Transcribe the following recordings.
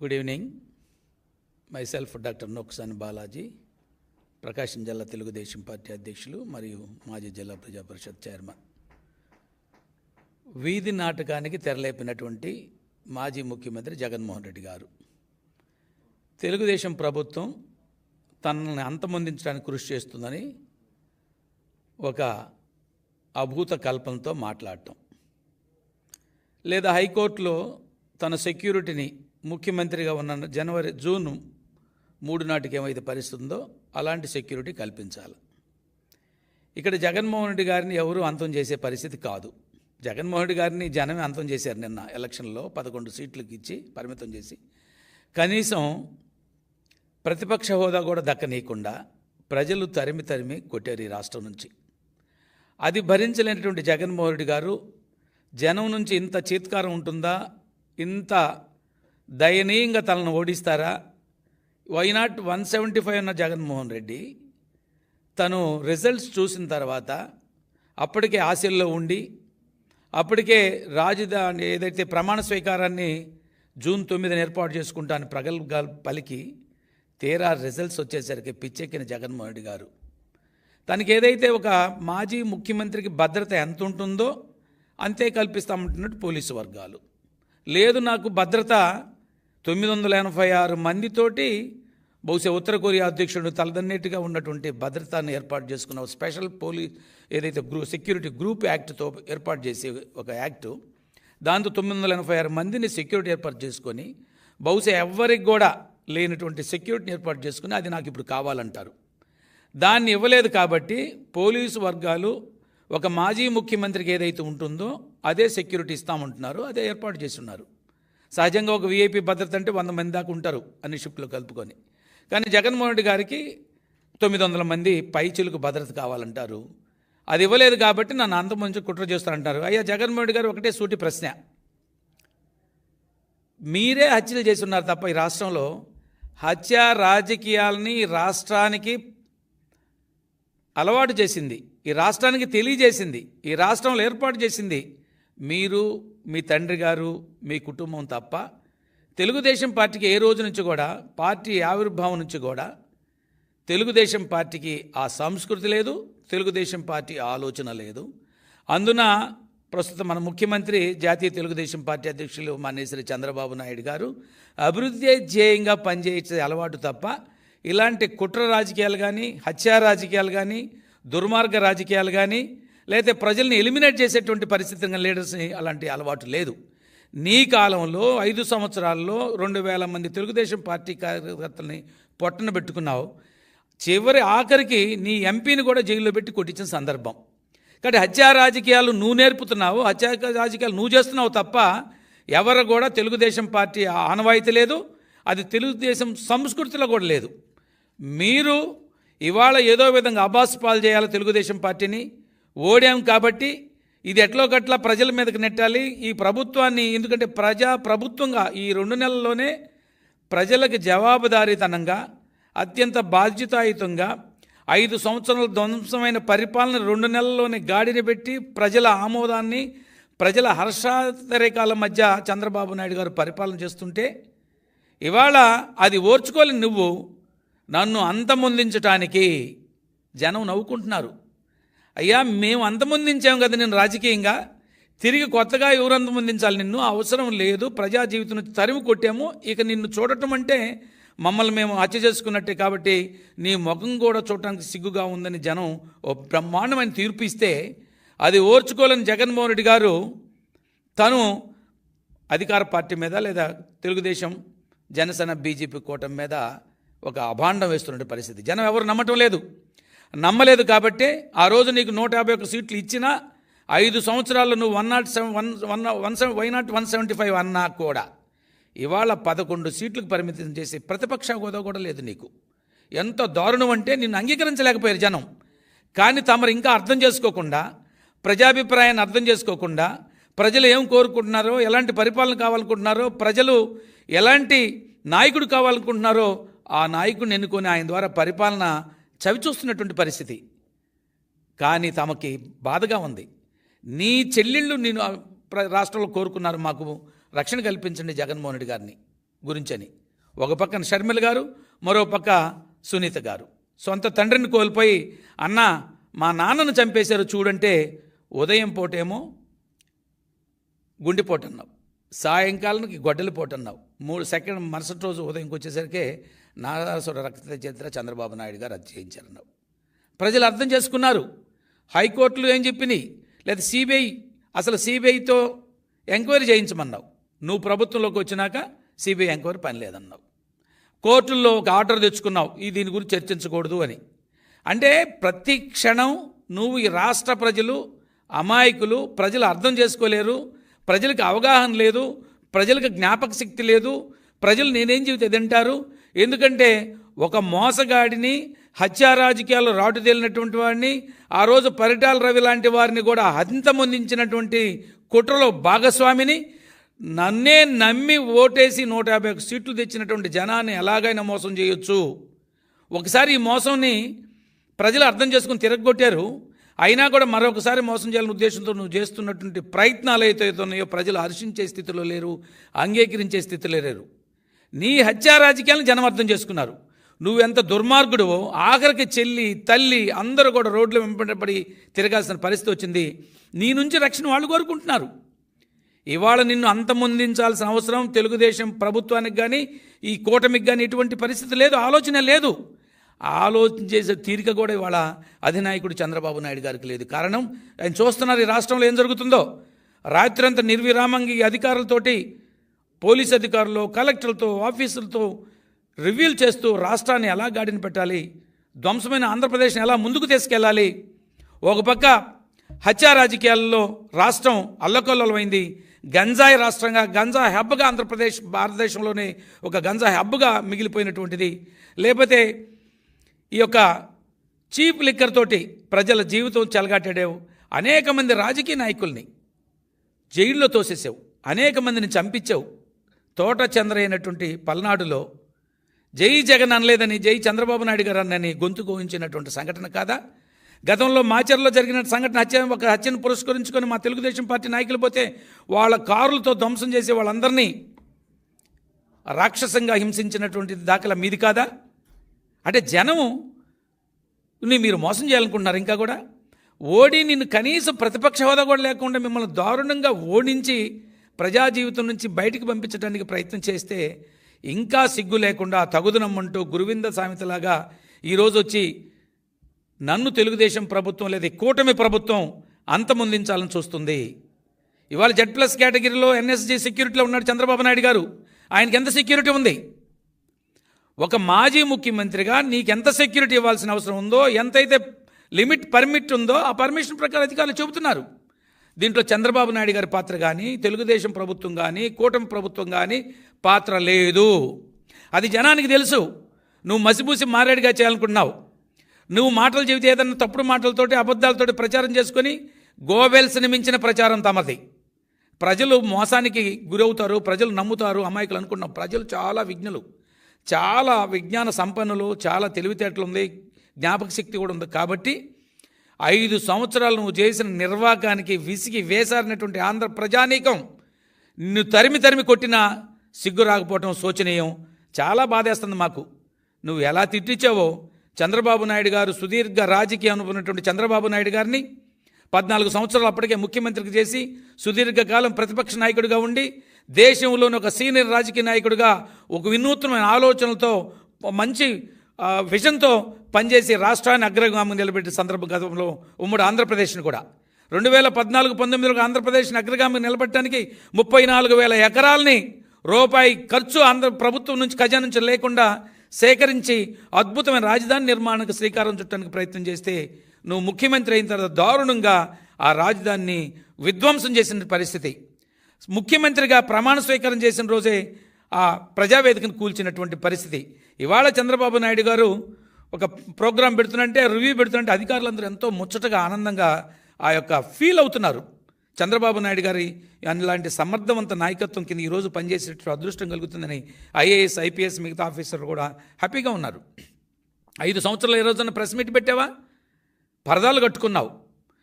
Good evening. Myself doctor Noksani Balaji, Prakasam జిల్లా Telugu Desam party అధ్యక్షులు మరియు మాజీ జిల్లా ప్రజా పరిషత్ చైర్మన్. వీధి నాటకానికి తెరలేపినటువంటి మాజీ ముఖ్యమంత్రి జగన్మోహన్ రెడ్డి గారు తెలుగుదేశం ప్రభుత్వం తనని అంతమొందించడానికి కృషి చేస్తుందని ఒక అభూత కల్పనతో మాట్లాడటం, లేదా హైకోర్టులో తన సెక్యూరిటీని ముఖ్యమంత్రిగా ఉన్న జూన్ 3 నాటికి ఏమైతే పరిస్థితి ఉందో అలాంటి సెక్యూరిటీ కల్పించాలి. ఇక్కడ జగన్మోహన్ రెడ్డి గారిని ఎవరూ అంతం చేసే పరిస్థితి కాదు. జగన్మోహన్ రెడ్డి గారిని జనమే అంతం చేశారు. నిన్న ఎలక్షన్లో 11 సీట్లకు ఇచ్చి పరిమితం చేసి కనీసం ప్రతిపక్ష హోదా కూడా దక్కనీయకుండా ప్రజలు తరిమి కొట్టారు ఈ రాష్ట్రం నుంచి. అది భరించలేనటువంటి జగన్మోహన్ రెడ్డి గారు జనం నుంచి ఇంత చీత్కారం ఉంటుందా, ఇంత దయనీయంగా తనను ఓడిస్తారా? వైనాట్ 175 ఉన్న జగన్మోహన్ రెడ్డి తను రిజల్ట్స్ చూసిన తర్వాత అప్పటికే ఆశల్లో ఉండి అప్పటికే రాజధాని ఏదైతే ప్రమాణ స్వీకారాన్ని జూన్ 9 ఏర్పాటు చేసుకుంటాను ప్రగల్భాలు పలికి తీరా రిజల్ట్స్ వచ్చేసరికి పిచ్చెక్కిన జగన్మోహన్ రెడ్డి గారు తనకి ఏదైతే ఒక మాజీ ముఖ్యమంత్రికి భద్రత ఎంత ఉంటుందో అంతే కల్పిస్తామంటున్నట్టు పోలీసు వర్గాలు, లేదు నాకు భద్రత 986 మందితోటి బహుశా ఉత్తర కొరియా అధ్యక్షుడు తలదన్నేట్టుగా ఉన్నటువంటి భద్రతను ఏర్పాటు చేసుకున్న స్పెషల్ పోలీస్ ఏదైతే సెక్యూరిటీ గ్రూప్ యాక్ట్తో ఏర్పాటు చేసే ఒక యాక్టు, దాంతో 986 మందిని సెక్యూరిటీ ఏర్పాటు చేసుకొని బహుశా ఎవ్వరికి కూడా లేనటువంటి సెక్యూరిటీని ఏర్పాటు చేసుకుని అది నాకు ఇప్పుడు కావాలంటారు. దాన్ని ఇవ్వలేదు కాబట్టి పోలీసు వర్గాలు ఒక మాజీ ముఖ్యమంత్రికి ఏదైతే ఉంటుందో అదే సెక్యూరిటీ ఇస్తామంటున్నారు, అదే ఏర్పాటు చేస్తున్నారు. సహజంగా ఒక వీఐపీ భద్రత అంటే 100 మంది దాకా ఉంటారు అన్ని షిప్లో కలుపుకొని. కానీ జగన్మోహన్ రెడ్డి గారికి 900 మంది పైచిలకు భద్రత కావాలంటారు. అది ఇవ్వలేదు కాబట్టి నన్ను అంతమంది కుట్ర చేస్తారంటారు. అయ్యా జగన్మోహన్ రెడ్డి గారు ఒకటే సూటి ప్రశ్న, మీరే హత్యలు చేసి ఉన్నారు తప్ప ఈ రాష్ట్రంలో హత్య రాజకీయాలని రాష్ట్రానికి అలవాటు చేసింది, ఈ రాష్ట్రానికి తెలియజేసింది, ఈ రాష్ట్రంలో ఏర్పాటు చేసింది మీరు, మీ తండ్రి గారు, మీ కుటుంబం తప్ప తెలుగుదేశం పార్టీకి ఏ రోజు నుంచి కూడా, పార్టీ ఆవిర్భావం నుంచి కూడా తెలుగుదేశం పార్టీకి ఆ సంస్కృతి లేదు, తెలుగుదేశం పార్టీ ఆలోచన లేదు. అందున ప్రస్తుతం మన ముఖ్యమంత్రి జాతీయ తెలుగుదేశం పార్టీ అధ్యక్షులు మాన్యశ్రీ చంద్రబాబు నాయుడు గారు అభివృద్ధి ధ్యేయంగా పనిచేసే అలవాటు తప్ప ఇలాంటి కుట్ర రాజకీయాలు కానీ, హత్యా రాజకీయాలు కానీ, దుర్మార్గ రాజకీయాలు కానీ, లేకపోతే ప్రజల్ని ఎలిమినేట్ చేసేటువంటి పరిస్థితి లీడర్స్ని అలాంటి అలవాటు లేదు. నీ కాలంలో 5 సంవత్సరాల్లో 2000 మంది తెలుగుదేశం పార్టీ కార్యకర్తల్ని పొట్టన పెట్టుకున్నావు. చివరి ఆఖరికి నీ ఎంపీని కూడా జైల్లో పెట్టి కొట్టించిన సందర్భం. కాబట్టి హత్యా రాజకీయాలు నువ్వు నేర్పుతున్నావు, హత్యా రాజకీయాలు నువ్వు చేస్తున్నావు తప్ప ఎవరు కూడా తెలుగుదేశం పార్టీ ఆనవాయితీ లేదు, అది తెలుగుదేశం సంస్కృతిలో కూడా లేదు. మీరు ఇవాళ ఏదో విధంగా అబాస్పాలు చేయాలి తెలుగుదేశం పార్టీని, ఓడాం కాబట్టి ఇది ఎట్లో గట్లా ప్రజల మీదకి నెట్టాలి ఈ ప్రభుత్వాన్ని. ఎందుకంటే ప్రభుత్వంగా ఈ 2 నెలల్లోనే ప్రజలకు జవాబుదారీతనంగా అత్యంత బాధ్యతాయుతంగా 5 సంవత్సరాల ధ్వంసమైన పరిపాలన 2 నెలల్లోనే గాడిని పెట్టి ప్రజల ఆమోదాన్ని, ప్రజల హర్షాతిరేకాల మధ్య చంద్రబాబు నాయుడు గారు పరిపాలన చేస్తుంటే ఇవాళ అది ఓర్చుకోలేని నువ్వు నన్ను అంతమొందించటానికి జనం నవ్వుకుంటున్నారు. అయ్యా మేము అంతమొందించాం కదా నేను రాజకీయంగా, తిరిగి కొత్తగా ఎవరు అంతమొందించాలి నిన్ను? అవసరం లేదు, ప్రజా జీవితం నుంచి తరిమి కొట్టాము, ఇక నిన్ను చూడటం అంటే మమ్మల్ని మేము హత్య చేసుకున్నట్టే కాబట్టి నీ ముఖం కూడా చూడటానికి సిగ్గుగా ఉందని జనం ఓ బ్రహ్మాండమైన తీర్పు ఇస్తే అది ఓర్చుకోలేని జగన్మోహన్ రెడ్డి గారు తను అధికార పార్టీ మీద లేదా తెలుగుదేశం జనసేన బీజేపీ కూటమి మీద ఒక అభాండం వేస్తున్న పరిస్థితి. జనం ఎవరు నమ్మలేదు కాబట్టి ఆ రోజు నీకు 151 సీట్లు ఇచ్చినా 5 సంవత్సరాల్లో నువ్వు 175 అన్నా కూడా ఇవాళ 11 సీట్లకు పరిమితం చేసి ప్రతిపక్ష హోదా కూడా లేదు నీకు. ఎంత దారుణం అంటే నిన్ను అంగీకరించలేకపోయారు జనం. కానీ తమరు ఇంకా అర్థం చేసుకోకుండా, ప్రజాభిప్రాయాన్ని అర్థం చేసుకోకుండా, ప్రజలు ఏం కోరుకుంటున్నారో, ఎలాంటి పరిపాలన కావాలనుకుంటున్నారో, ప్రజలు ఎలాంటి నాయకుడు కావాలనుకుంటున్నారో ఆ నాయకుడిని ఎన్నుకొని ఆయన ద్వారా పరిపాలన చవిచూస్తున్నటువంటి పరిస్థితి. కానీ తమకి బాధగా ఉంది. నీ చెల్లెళ్ళు నేను రాష్ట్రంలో కోరుకున్నారు, మాకు రక్షణ కల్పించండి జగన్మోహన్ రెడ్డి గారిని. గురించని. ఒక పక్కన షర్మిల గారు, మరో పక్క సునీత గారు సొంత తండ్రిని కోల్పోయి అన్న మా నాన్నను చంపేశారు చూడంటే ఉదయం పూటేమో గుండెపోటు అన్నావు, సాయంకాలానికి గొడ్డలి పోటు అన్నావు, 3 సెకండ్ మరుసటి రోజు ఉదయంకి వచ్చేసరికి నారాసుర రక్త చరిత్ర చంద్రబాబు నాయుడు గారు అది చేయించారన్నావు. ప్రజలు అర్థం చేసుకున్నారు. హైకోర్టులు ఏం చెప్పినాయి, లేదా సిబిఐతో ఎంక్వైరీ చేయించమన్నావు. నువ్వు ప్రభుత్వంలోకి వచ్చినాక సిబిఐ ఎంక్వైరీ పని లేదన్నావు. కోర్టుల్లో ఒక ఆర్డర్ తెచ్చుకున్నావు దీని గురించి చర్చించకూడదు అని. అంటే ప్రతి క్షణం నువ్వు ఈ రాష్ట్ర ప్రజలు అమాయకులు, ప్రజలు అర్థం చేసుకోలేరు, ప్రజలకు అవగాహన లేదు, ప్రజలకు జ్ఞాపక శక్తి లేదు, ప్రజలు నేనేం చెబితే తింటారు. ఎందుకంటే ఒక మోసగాడిని, హత్యా రాజకీయాల్లో రాటు తేలినటువంటి వాడిని, ఆ రోజు పరిటాల రవి లాంటి వారిని కూడా హంతమొందించినటువంటి కుట్రలో భాగస్వామిని, నన్నే నమ్మి ఓటేసి 151 సీట్లు తెచ్చినటువంటి జనాన్ని ఎలాగైనా మోసం చేయొచ్చు. ఒకసారి ఈ మోసంని ప్రజలు అర్థం చేసుకుని తిరగొట్టారు. అయినా కూడా మరొకసారి మోసం చేయాలనే ఉద్దేశంతో నువ్వు చేస్తున్నటువంటి ప్రయత్నాలు అయితే ఉన్నాయో ప్రజలు హర్షించే స్థితిలో లేరు, అంగీకరించే స్థితిలో లేరు. నీ హత్యా రాజకీయాలను జనం అర్థం చేసుకున్నారు. నువ్వెంత దుర్మార్గుడువో ఆఖరికి చెల్లి, తల్లి అందరూ కూడా రోడ్లు వెంబడి తిరగాల్సిన పరిస్థితి వచ్చింది. నీ నుంచి రక్షణ వాళ్ళు కోరుకుంటున్నారు. ఇవాళ నిన్ను అంతమొందించాల్సిన అవసరం తెలుగుదేశం ప్రభుత్వానికి కానీ ఈ కూటమికి కానీ ఎటువంటి పరిస్థితి లేదు, ఆలోచన లేదు. ఆలోచన చేసే తీరిక కూడా ఇవాళ అధినాయకుడు చంద్రబాబు నాయుడు గారికి లేదు. కారణం ఆయన చూస్తున్నారు ఈ రాష్ట్రంలో ఏం జరుగుతుందో. రాత్రంతా నిర్విరామంగా ఈ అధికారులతోటి, పోలీస్ అధికారులు, కలెక్టర్లతో, ఆఫీసులతో రివ్యూలు చేస్తూ రాష్ట్రాన్ని ఎలా గాడిన పెట్టాలి, ధ్వంసమైన ఆంధ్రప్రదేశ్ని ఎలా ముందుకు తీసుకెళ్ళాలి. ఒక పక్క హత్యా రాజకీయాల్లో రాష్ట్రం అల్లకల్లోలమైంది. గంజాయి రాష్ట్రంగా, గంజాయి హబ్గా ఆంధ్రప్రదేశ్ భారతదేశంలోనే ఒక గంజాయి హబ్గా మిగిలిపోయినటువంటిది. లేకపోతే ఈ యొక్క చీప్ లిక్కర్ తోటి ప్రజల జీవితం చెలగాటాడావు. అనేక మంది రాజకీయ నాయకుల్ని జైల్లో తోసేసావు, అనేక మందిని చంపించావు. తోట చంద్ర అయినటువంటి పల్నాడులో జై జగన్ అనలేదని జై చంద్రబాబు నాయుడు గారు అన్నని గొంతు కోయించినటువంటి సంఘటన కాదా? గతంలో మాచర్లో జరిగిన సంఘటన ఒక హత్యను పురస్కరించుకొని మా తెలుగుదేశం పార్టీ నాయకులు పోతే వాళ్ళ కారులతో ధ్వంసం చేసి వాళ్ళందరినీ రాక్షసంగా హింసించినటువంటి దాఖలా మీది కాదా? అంటే జనం మీరు మోసం చేయాలనుకుంటున్నారు. ఇంకా కూడా నిన్ను కనీసం ప్రతిపక్ష హోదా కూడా లేకుండా మిమ్మల్ని దారుణంగా ఓడించి ప్రజా జీవితం నుంచి బయటికి పంపించడానికి ప్రయత్నం చేస్తే ఇంకా సిగ్గు లేకుండా తగుదునమ్మంటూ గురువింద సామెతలాగా ఈరోజు వచ్చి నన్ను తెలుగుదేశం ప్రభుత్వం లేదా కూటమి ప్రభుత్వం అంతమొందించాలని చూస్తుంది. ఇవాళ Z+ కేటగిరీలో NSG సెక్యూరిటీలో ఉన్నాడు చంద్రబాబు నాయుడు గారు. ఆయనకి ఎంత సెక్యూరిటీ ఉంది? ఒక మాజీ ముఖ్యమంత్రిగా నీకెంత సెక్యూరిటీ ఇవ్వాల్సిన అవసరం ఉందో, ఎంతైతే పర్మిట్ ఉందో ఆ పర్మిషన్ ప్రకారం అధికారులు చెబుతున్నారు. దీంట్లో చంద్రబాబు నాయుడు గారి పాత్ర కానీ, తెలుగుదేశం ప్రభుత్వం కానీ, కూటమి ప్రభుత్వం కానీ పాత్ర లేదు. అది జనానికి తెలుసు. నువ్వు మసిపూసి మారేడుగా చేయాలనుకుంటున్నావు. నువ్వు మాటలు చెబితే ఏదన్నా తప్పుడు మాటలతోటి, అబద్ధాలతోటి ప్రచారం చేసుకొని గోవెల్స్ని మించిన ప్రచారం తమది. ప్రజలు మోసానికి గురవుతారు, ప్రజలు నమ్ముతారు, అమాయకులు అనుకున్నాం. ప్రజలు చాలా విజ్ఞులు, చాలా విజ్ఞాన సంపన్నులు, చాలా తెలివితేటలు ఉంది, జ్ఞాపక శక్తి కూడా ఉంది. కాబట్టి 5 సంవత్సరాలు నువ్వు చేసిన నిర్వాకానికి విసిగి వేసారినటువంటి ఆంధ్ర ప్రజానీకం నిన్ను తరిమి కొట్టినా సిగ్గు రాకపోవటం శోచనీయం. చాలా బాధేస్తుంది మాకు. నువ్వు ఎలా తిట్టించావో చంద్రబాబు నాయుడు గారు, సుదీర్ఘ రాజకీయ అనుకున్నటువంటి చంద్రబాబు నాయుడు గారిని 14 సంవత్సరాలు అప్పటికే ముఖ్యమంత్రికి చేసి సుదీర్ఘకాలం ప్రతిపక్ష నాయకుడిగా ఉండి దేశంలోని ఒక సీనియర్ రాజకీయ నాయకుడిగా ఒక వినూత్నమైన ఆలోచనలతో మంచి విజన్తో పనిచేసి రాష్ట్రాన్ని అగ్రగామి నిలబెట్టే సందర్భం గతంలో ఉమ్మడి ఆంధ్రప్రదేశ్ని కూడా 2014-19లో ఆంధ్రప్రదేశ్ని అగ్రగామి నిలబెట్టడానికి 34,000 ఎకరాలని రూపాయి ఖర్చు ఆంధ్ర ప్రభుత్వం నుంచి ఖజానా నుంచి లేకుండా సేకరించి అద్భుతమైన రాజధాని నిర్మాణానికి శ్రీకారం చుట్టడానికి ప్రయత్నం చేస్తే నువ్వు ముఖ్యమంత్రి అయిన తర్వాత దారుణంగా ఆ రాజధానిని విధ్వంసం చేసిన పరిస్థితి. ముఖ్యమంత్రిగా ప్రమాణ స్వీకారం చేసిన రోజే ఆ ప్రజావేదికను కూల్చినటువంటి పరిస్థితి. ఇవాళ చంద్రబాబు నాయుడు గారు ఒక ప్రోగ్రాం పెడుతున్నంటే, రివ్యూ పెడుతున్నంటే అధికారులందరూ ఎంతో ముచ్చటగా ఆనందంగా ఆ యొక్క ఫీల్ అవుతున్నారు. చంద్రబాబు నాయుడు గారి అలాంటి సమర్థవంత నాయకత్వం కింద ఈరోజు పనిచేసేటట్టు అదృష్టం కలుగుతుందని IAS, IPS మిగతా ఆఫీసర్లు కూడా హ్యాపీగా ఉన్నారు. 5 సంవత్సరాలు ఏ రోజున ప్రెస్ మీట్ పెట్టావా? పరదాలు కట్టుకున్నావు.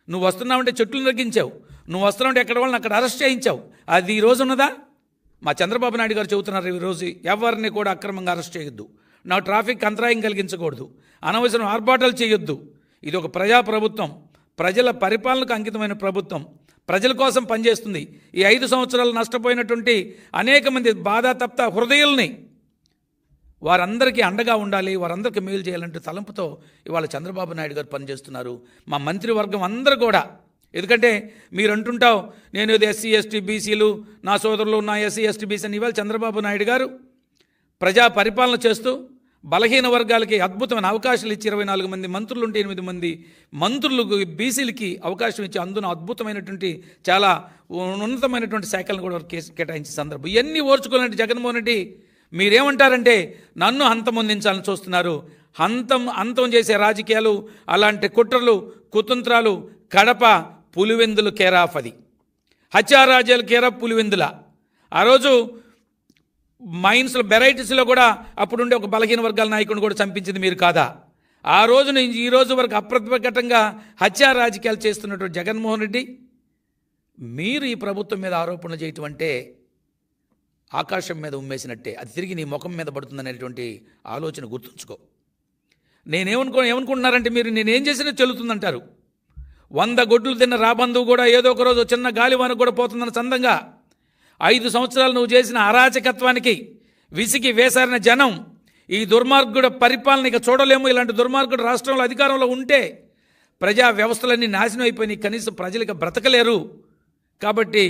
నువ్వు వస్తున్నావంటే చెట్లు నరికించావు, నువ్వు వస్తున్నావంటే ఎక్కడ వాళ్ళని అక్కడ అరెస్ట్ చేయించావు. అది ఈ రోజు ఉన్నదా? మా చంద్రబాబు నాయుడు గారు చెబుతున్నారు ఈరోజు, ఎవరిని కూడా అక్రమంగా అరెస్ట్ చేయొద్దు, నా ట్రాఫిక్ అంతరాయం కలిగించకూడదు, అనవసరం ఆర్భాటాలు చేయొద్దు. ఇది ఒక ప్రజాప్రభుత్వం, ప్రజల పరిపాలనకు అంకితమైన ప్రభుత్వం, ప్రజల కోసం పనిచేస్తుంది. ఈ 5 సంవత్సరాలు నష్టపోయినటువంటి అనేక మంది బాధాతప్త హృదయాల్ని వారందరికీ అండగా ఉండాలి, వారందరికీ మేలు చేయాలంటే తలంపుతో ఇవాళ చంద్రబాబు నాయుడు గారు పనిచేస్తున్నారు. మా మంత్రివర్గం అందరూ కూడా, ఎందుకంటే మీరు అంటుంటావు నేను ఇది ఎస్సీ ఎస్టీ బీసీలు నా సోదరులు, నా ఎస్సీ ఎస్టీ బీసీ అని. ఇవాళ చంద్రబాబు నాయుడు గారు ప్రజా పరిపాలన చేస్తూ బలహీన వర్గాలకి అద్భుతమైన అవకాశాలు ఇచ్చి 24 మంది మంత్రులు ఉంటే 8 మంది మంత్రులు బీసీలకి అవకాశం ఇచ్చి అందున అద్భుతమైనటువంటి చాలా ఉన్నతమైనటువంటి శాఖలను కూడా కేటాయించే సందర్భం. ఇవన్నీ ఓర్చుకోవాలంటే జగన్మోహన్ రెడ్డి మీరేమంటారంటే నన్ను హంతమొందించాలని చూస్తున్నారు. అంతం చేసే రాజకీయాలు, అలాంటి కుట్రలు కుతంత్రాలు కడప పులివెందులు కేరాఫ్, అది హత్యారాజ్యాలు కేరాఫ్ పులివెందుల. ఆ రోజు మైన్స్లో వెరైటీస్లో కూడా అప్పుడుండే ఒక బలహీన వర్గాల నాయకుడిని కూడా చంపించింది మీరు కాదా? ఆ రోజు నుంచి ఈ రోజు వరకు అప్రతిఘటంగా హత్యా రాజకీయాలు చేస్తున్నటువంటి జగన్మోహన్ రెడ్డి, మీరు ఈ ప్రభుత్వం మీద ఆరోపణలు చేయటం అంటే ఆకాశం మీద ఉమ్మేసినట్టే, అది తిరిగి నీ ముఖం మీద పడుతుందనేటువంటి ఆలోచన గుర్తుంచుకో. ఏమనుకుంటున్నారంటే మీరు నేనేం చేసినా చెల్లుతుందంటారు. 100 గొడ్లు తిన్న రాబంధువు కూడా ఏదో ఒక రోజు చిన్న గాలివానకు కూడా పోతుందన్న చందంగా 5 సంవత్సరాలు నువ్వు చేసిన అరాచకత్వానికి విసిగి వేసారిన జనం ఈ దుర్మార్గుడు పరిపాలన ఇక చూడలేము. ఇలాంటి దుర్మార్గుడు రాష్ట్రంలో అధికారంలో ఉంటే ప్రజా వ్యవస్థలన్నీ నాశనం అయిపోయినాయి, కనీసం ప్రజలకు బ్రతకలేరు. కాబట్టి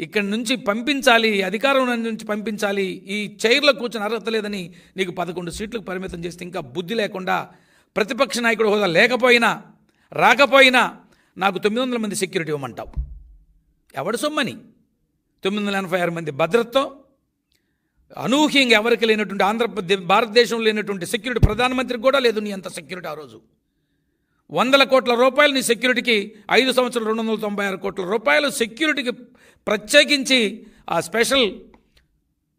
ఇక్కడి నుంచి పంపించాలి, అధికారం నుంచి పంపించాలి. ఈ చైర్లో కూర్చొని అర్హత లేదని నీకు 11 సీట్లకు పరిమితం చేస్తే ఇంకా బుద్ధి లేకుండా ప్రతిపక్ష నాయకుడు హోదా లేకపోయినా రాకపోయినా నాకు 900 మంది సెక్యూరిటీ ఇవ్వమంటావు. ఎవడు సొమ్మని 986 మంది భద్రతతో అనూహ్యంగా ఎవరికి లేనటువంటి భారతదేశంలో లేనటువంటి సెక్యూరిటీ, ప్రధానమంత్రికి కూడా లేదు నీ అంత సెక్యూరిటీ. ఆ రోజు 100 కోట్ల రూపాయలు నీ సెక్యూరిటీకి, 5 సంవత్సరాలు 296 కోట్ల రూపాయలు సెక్యూరిటీకి ప్రత్యేకించి ఆ స్పెషల్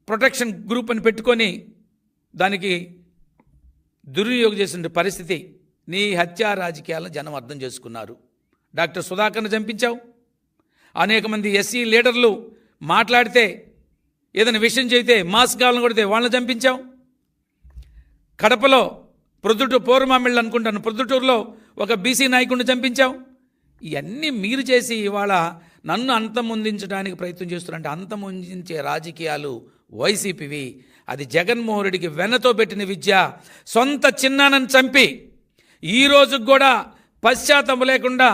ప్రొటెక్షన్ గ్రూప్ అని పెట్టుకొని దానికి దుర్వినియోగం చేసిన పరిస్థితి. నీ హత్యా రాజకీయాలను జనం అర్థం చేసుకున్నారు. డాక్టర్ సుధాకర్ని చంపించావు. అనేక మంది ఎస్సీ లీడర్లు మాట్లాడితే ఏదైనా విషయం చేస్తే మాస్క్ కావాలని కొడితే వాళ్ళని చంపించావు. కడపలో పూర్వమామిళ్ళు అనుకుంటాను, ప్రొద్దుటూరులో ఒక బీసీ నాయకుడిని చంపించావు. ఇవన్నీ మీరు చేసి ఇవాళ నన్ను అంతమొందించడానికి ప్రయత్నం చేస్తున్నారంటే అంతమొందించే రాజకీయాలు వైసీపీవి. అది జగన్మోహన్ రెడ్డికి వెన్నతో పెట్టిన విద్య. సొంత చిన్నాన్నని చంపి ఈ రోజుకు కూడా పశ్చాత్తాపం లేకుండా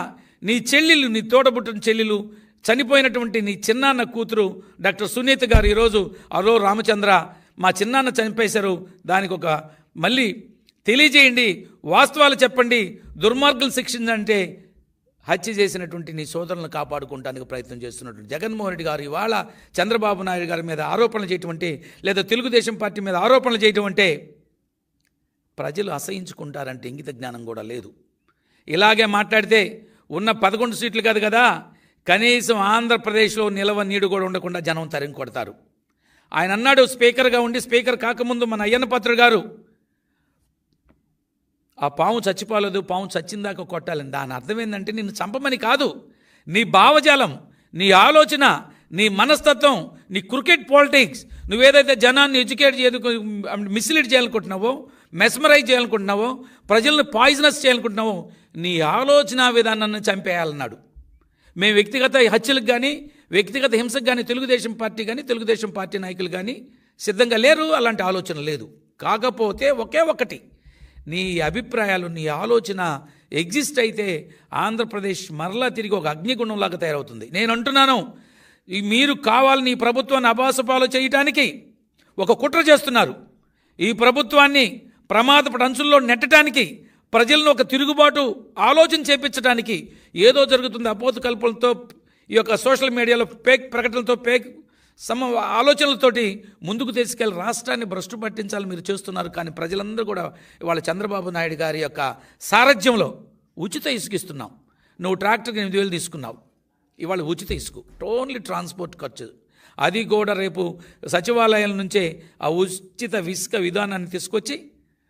నీ చెల్లెలు, నీ తోడబుట్టిన చెల్లెలు, చనిపోయినటువంటి నీ చిన్నాన్న కూతురు డాక్టర్ సునీత గారు ఈరోజు అలో రామచంద్ర మా చిన్నాన్న చంపేశారు, దానికి ఒక మళ్ళీ తెలియజేయండి, వాస్తవాలు చెప్పండి, దుర్మార్గులు శిక్షించంటే హత్య చేసినటువంటి నీ సోదరులను కాపాడుకోవడానికి ప్రయత్నం చేస్తున్నటువంటి జగన్మోహన్ రెడ్డి గారు ఇవాళ చంద్రబాబు నాయుడు గారి మీద ఆరోపణలు చేయటం అంటే, లేదా తెలుగుదేశం పార్టీ మీద ఆరోపణలు చేయటం అంటే ప్రజలు అసహించుకుంటారంటే ఇంగిత జ్ఞానం కూడా లేదు. ఇలాగే మాట్లాడితే ఉన్న 11 సీట్లు కాదు కదా, కనీసం ఆంధ్రప్రదేశ్లో నిలవ నీడు కూడా ఉండకుండా జనం తరిమి కొడతారు. ఆయన అన్నాడు స్పీకర్గా ఉండి, స్పీకర్ కాకముందు మన అయ్యన్న పాత్రుడు గారు ఆ పాము చచ్చిపోలేదు, పాము చచ్చిందాక కొట్టాలని. దాని అర్థం ఏంటంటే నిన్ను చంపమని కాదు, నీ భావజాలం, నీ ఆలోచన, నీ మనస్తత్వం, నీ క్రికెట్ పాలిటిక్స్, నువ్వేదైతే జనాన్ని ఎడ్యుకేట్ మిస్లీడ్ చేయాలనుకుంటున్నావో, మెస్మరైజ్ చేయాలనుకుంటున్నావో, ప్రజలను పాయిజనస్ చేయాలనుకుంటున్నావో, నీ ఆలోచన విధానాన్ని చంపేయాలన్నాడు. మేము వ్యక్తిగత హత్యలకు కానీ వ్యక్తిగత హింసకు కానీ తెలుగుదేశం పార్టీ నాయకులు కానీ సిద్ధంగా లేరు, అలాంటి ఆలోచన లేదు. కాకపోతే ఒకే ఒకటి, నీ అభిప్రాయాలు, నీ ఆలోచన ఎగ్జిస్ట్ అయితే ఆంధ్రప్రదేశ్ మరలా తిరిగి ఒక అగ్నిగుండంలాగా తయారవుతుంది. నేను అంటున్నాను, మీరు కావాలని ఈ ప్రభుత్వాన్ని అబాసపాలు చేయటానికి ఒక కుట్ర చేస్తున్నారు. ఈ ప్రభుత్వాన్ని ప్రమాదపడ అంచుల్లో నెట్టడానికి, ప్రజలను ఒక తిరుగుబాటు ఆలోచన చేపించడానికి ఏదో జరుగుతుంది అపోతు కల్పనలతో, ఈ యొక్క సోషల్ మీడియాలో ఫేక్ ప్రకటనలతో, ఫేక్ ఆలోచనలతోటి ముందుకు తీసుకెళ్ళి రాష్ట్రాన్ని భ్రష్టు పట్టించాలని మీరు చేస్తున్నారు. కానీ ప్రజలందరూ కూడా ఇవాళ చంద్రబాబు నాయుడు గారి యొక్క సారథ్యంలో ఉచిత ఇసుక ఇస్తున్నాం. నువ్వు ట్రాక్టర్కి 8,000 తీసుకున్నావు, ఇవాళ ఉచిత ఇసుక, ఓన్లీ ట్రాన్స్పోర్ట్ ఖర్చు. అది కూడా రేపు సచివాలయాల నుంచే ఆ ఉచిత ఇసుక విధానాన్ని తీసుకొచ్చి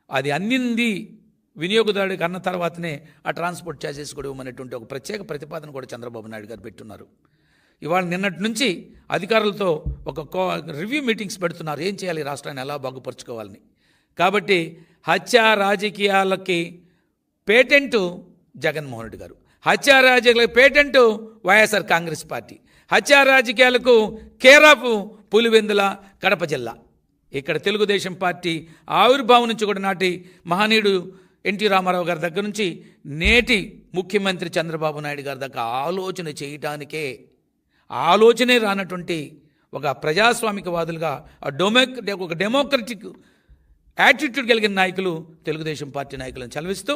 అది అందింది వినియోగదారుడికి అన్న తర్వాతనే ఆ ట్రాన్స్పోర్ట్ ఛార్జెస్ కూడా ఇవ్వమనేటువంటి ఒక ప్రత్యేక ప్రతిపాదన కూడా చంద్రబాబు నాయుడు గారు పెట్టున్నారు. ఇవాళ నిన్నటి నుంచి అధికారులతో ఒక రివ్యూ మీటింగ్స్ పెడుతున్నారు, ఏం చేయాలి రాష్ట్రాన్ని ఎలా బాగుపరుచుకోవాలని. కాబట్టి హత్యా రాజకీయాలకి పేటెంటు జగన్మోహన్ రెడ్డి గారు, హత్యా రాజకీయాలకు పేటెంటు వైఎస్ఆర్ కాంగ్రెస్ పార్టీ, హత్యా రాజకీయాలకు కేరాపు పులివెందుల కడప జిల్లా. ఇక్కడ తెలుగుదేశం పార్టీ ఆవిర్భావం నుంచి కూడా నాటి మహనీయుడు ఎన్టీ రామారావు గారి దగ్గర నుంచి నేటి ముఖ్యమంత్రి చంద్రబాబు నాయుడు గారి దాకా ఆలోచన చేయటానికే ఆలోచనే రానటువంటి ఒక ప్రజాస్వామికవాదులుగా ఒక డెమోక్రటిక్ యాటిట్యూడ్ కలిగిన నాయకులు తెలుగుదేశం పార్టీ నాయకులను చలవిస్తూ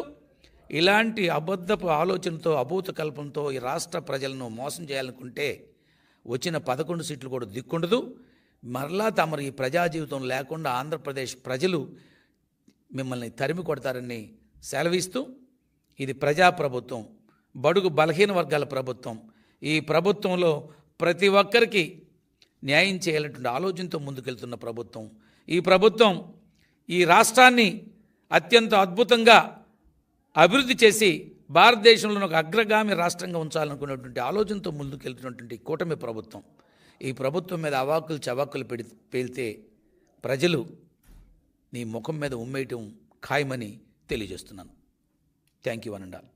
ఇలాంటి అబద్ధపు ఆలోచనతో అభూత కల్పంతో ఈ రాష్ట్ర ప్రజలను మోసం చేయాలనుకుంటే వచ్చిన 11 సీట్లు కూడా దిక్కుండదు. మరలా తమరు ఈ ప్రజా జీవితం లేకుండా ఆంధ్రప్రదేశ్ ప్రజలు మిమ్మల్ని తరిమి కొడతారని సెలవిస్తూ, ఇది ప్రజాప్రభుత్వం, బడుగు బలహీన వర్గాల ప్రభుత్వం. ఈ ప్రభుత్వంలో ప్రతి ఒక్కరికి న్యాయం చేయాలన్నటువంటి ఆలోచనతో ముందుకెళ్తున్న ప్రభుత్వం. ఈ ప్రభుత్వం ఈ రాష్ట్రాన్ని అత్యంత అద్భుతంగా అభివృద్ధి చేసి భారతదేశంలో ఒక అగ్రగామి రాష్ట్రంగా ఉంచాలనుకున్నటువంటి ఆలోచనతో ముందుకెళ్తున్నటువంటి కూటమి ప్రభుత్వం. ఈ ప్రభుత్వం మీద అవాకులు చవాకులు పేలితే ప్రజలు నీ ముఖం మీద ఉమ్మేయటం ఖాయమని తెలియజేస్తున్నాను. Thank you one and all.